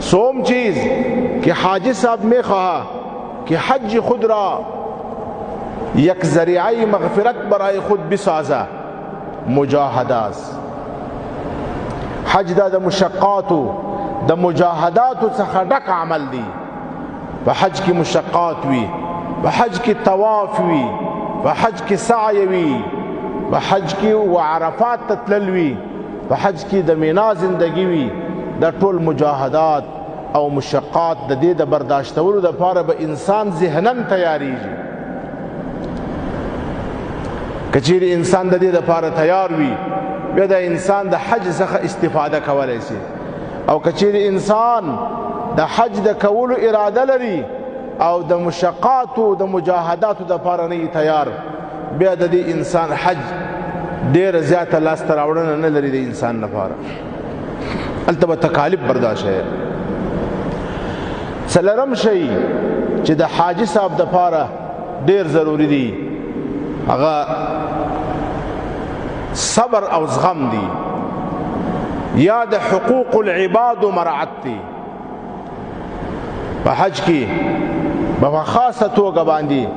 سوم چیز که حاجی صاحب میخواه که حج خود را یک ذریعه مغفرت برای خود بسازه، مجاهده است. حج دا مشقاتو دا مجاهداتو څخه ډک عمل دی. په حج کې مشقات وي، په حج کې طواف وي، په حج کې سعی وي، په حج کې وعرفات ته تلل وي، په حج کې د مینا زندگی وي. دا ټول مجاهدات او مشقات د دې د برداشتولو دپاره به انسان ذهناً تیاریږي. که چیرې انسان د دې دپاره تیار وي، بیا د انسان د حج څخه استفاده کولی شي. او که چیرې انسان د حج د کولو اراده لري او د مشقاتو د مجاهداتو دپاره نه تیار، بیا د دې انسان حج ډېره زیاته لاسته راوړنه نه لري د انسان لپاره. هلته به تکالیف برداشت ہے. څلورم شی چې د حاجي صاحب دپاره ډېر ضروري دی، هغه صبر او زغم دی، یا د حقوق العباد مراعات دی. په حج کې په خاصه توګه باندې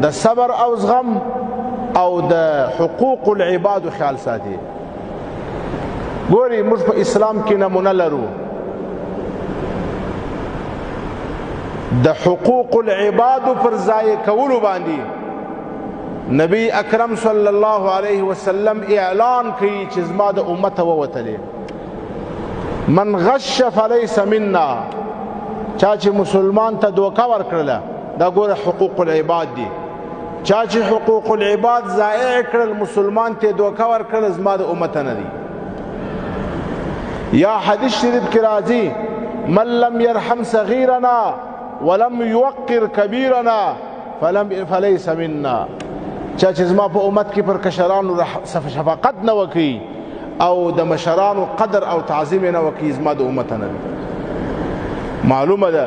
د صبر او زغم او د حقوق العباد خیال ساتي. ګوري موږ په اسلام کې نمونه لرو د حقوق العباد پر ځای کولو باندې نبی اکرم صلی الله علیه وسلم اعلان کوي چې زما د امت ووتلې، من غش فلیس منا. چا چې مسلمان ته دوکه ورکړله، دا ګوره حقوق العباد دي. چا چې حقوق العباد ضایع کړل، مسلمان ته دوکه ورکړل، زما د امت نه دي. یا حدیث شریف کې راځي من لم يرحم صغیرنا ولم يوقر کبیرنا فلیس منا. چا چې زما په امت کې پر کشرانو شفقت نه وکړي او د مشرانو قدر او تعظیم نه وکړي، زما د امت نه دي. معلومه ده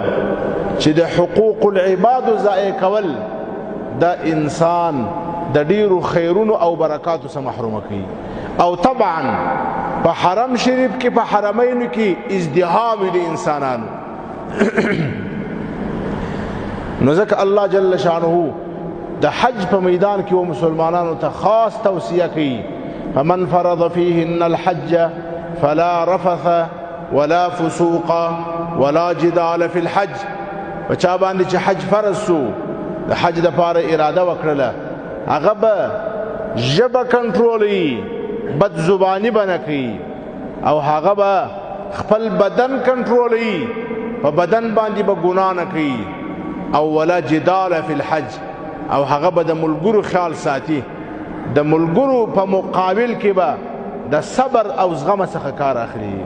چې د حقوق العباد ضایع کول د انسان د ډیرو خیرونو او برکاتو څخه محروم کوي. او طبعا په حرم شریف کې په حرمینو کې ازدحام دي انسانانو. نو ځکه الله جل شانه د حج په میدان کې و مسلمانانو ته خاص توصیه کوي، فمن فرض فيهن الحج فلا رفث ولا فسوق ولا جدال في الحج. بچا باندې چې حج فرض سو، د حج د پاره اراده وکړله، هغه به ژبه کنټرولوي، بد زبانی به نه کوي، او هغه به خپل بدن کنټرولوي، په بدن باندې به ګناه نه کوي. او ولا جدال فی الحج، او هغه به د ملګرو خیال ساتي، د ملګرو په مقابل کې به د صبر او زغم څخه کار اخلي.